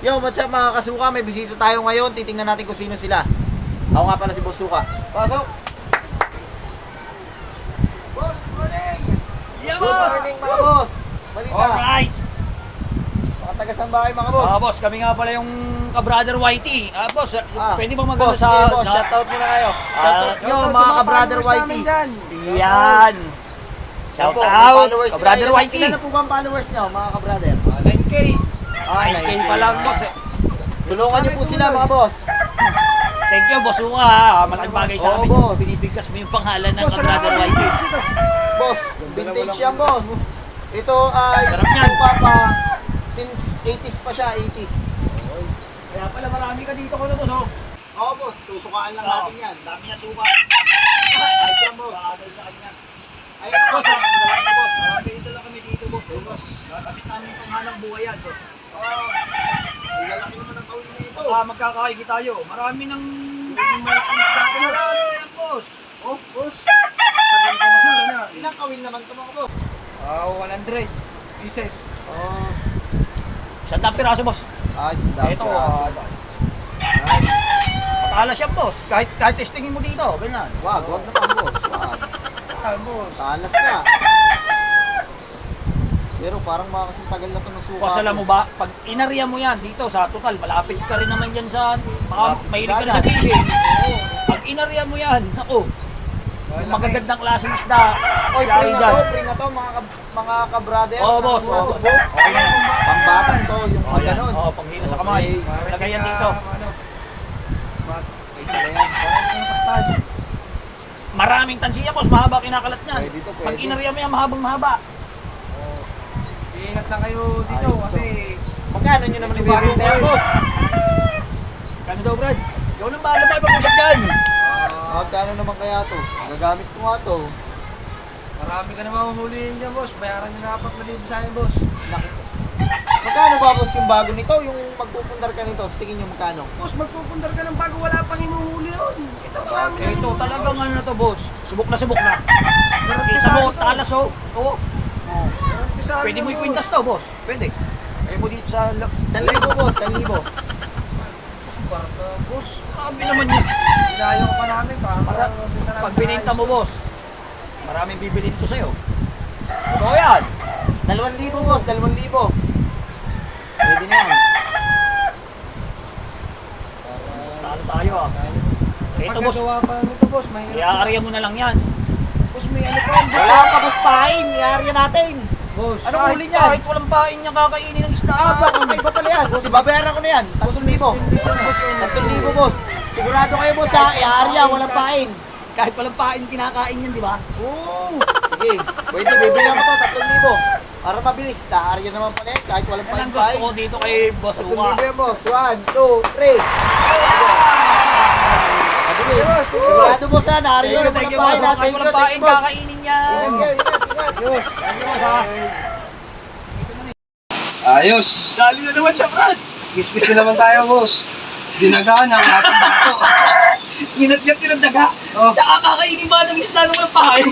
Yo, what's up mga kasuka? May bisita tayo ngayon. Titingnan natin kung sino sila. Ako nga pala si Boss Suka. Pasok! Boss, good morning! Yeah, Good boss! morning mga boss! Balita! Alright! Mga taga-saan ba kayo mga boss? Boss, kami nga pala yung ka-brother Whitey. Boss, pwede bang magano boss, sa... okay, boss, shoutout muna kayo. Shoutout nyo mga ka-brother Whitey. Yan! Shout Opo, may out! followers Ka-brother sila. Whitey! Ilan na po ba ang followers nyo mga ka-brother? 9K! 9K pa lang, boss. Tulungan nyo po sila mga boss. Thank you, boss Uka. Malaking bagay sa Oo, amin. boss. Binibigkas mo yung pangalan ng ka-brother Whitey. Boss, vintage yan boss. Ito ay Sarap yan. Suka pa. Since 80s pa siya, 80s. Kaya pala marami ka dito ko na, boss. Oo boss, susukaan lang natin yan. Dami niya suka. Ay, yan boss. Bagay sa kanya. Ayun boss, ang dalawa na boss. Dito lang kami dito, boss. Boss, kapit namin yung panghalang buhay yan, boss. Ay, lalaki naman ang kauli na ito. Magkakaigi tayo. Marami ng malaking isda, boss. Marami yan boss. Oh, boss! Tagal ka na sana. Ilang kawil naman ito mga boss? 100 pieces. Oh, Isang piraso, boss. ay, sandami. Ito, matalas yan, boss. Kahit testingin mo dito, ganyan. Wag na pa boss. Wag. Boss. Talas na. Pero parang mga kasing tagal na ito ng suka. Kasi alam mo ba, pag inarya mo yan dito sa total, malapit ka rin naman yan sa, baka Malapit mahilig ka rin dagat. sa fishing. Oo. Pag inarya mo yan, ako, magagandang klaseng isda. Oy, Kaya dyan. pre na to mga ka-brother. Oo, boss. Mga Oo. subo. Okay na. Pangbatang to, yung Oh, mga yan. ganon. Oo, panghila sa kamay. Okay. Lagay yan dito. Pwede na yan. Parang saktan. Maraming tansiya, boss. Mahaba kinakalat niyan. Pwede to, Pag pwede. inarya mo yan, mahabang mahaba. Iingat lang kayo dito Ayos to. kasi Magkano nyo naman ibibenta yan, boss? Kano daw, Brad? Ikaw nang bahala ba ipag-usap dyan? Magkano naman kaya to? Gagamit ko nga to. marami ka naman mahulihin dyan, boss. Bayaran nyo na 4,000 sa akin, boss. Magkano ba boss yung bago nito? Yung magpupundar ka nito, sa tingin nyo magkano? Boss, magpupundar ka ng bago wala pang hinuhuli yun. Ito, marami na Ito hinuhuli, talagang boss. ano na to, boss. Subok na subok na. Meron Kita pisado mo, to. talas oh. Oo. Meron pisado Pwede mo to, ikwintas to, boss. Pwede. Kaya mo dito sa... 1,000 boss, 1,000. boss. Barta, boss. Sabi naman yun. Ilayo ka pa namin. Pag bininta mo, boss, maraming bibilin ko sa'yo. Ito yan. 2,000 boss, 2,000. Pwede na yan. Talo tayo ah. Ito, boss. Pagkagawa pa nito, boss. Mahirap. Iyaarya mo na lang yan. Boss, may ano pa yan, boss. Wala pa boss pain, yari natin. Boss. Anong huli niya? Kahit walang pain niya kakainin ng isda. Baka iba pala yan. Boss, babayaran ko na yan. 3,000. 3,000 boss. Sigurado kayo boss ha, iarya, walang pain. Kahit walang pain, kinakain yan, di ba? Oo. Sige, pwede, bibilang ko to, 3,000. Para mabilis, naarya naman pala yan, kahit walang Yan ang pain. gusto ko dito kay Boss 3,000 Uka. yan boss. 1, 2, 3. Mabilis. Sigurado boss ha, naarya Thank you, naman thank you, ang boss. pain ha. Kahit walang pain, boss. kakainin yan. Ingat, ingat. Boss. Thank you, boss, ha? Ayos. Dali na naman siya, Brad. Kiss-kiss na naman tayo, boss. Dinagaan ang ating bato. Ginat-gat yun ang daga. Oh. Tsaka kakainin ba ng isda ng walang pain?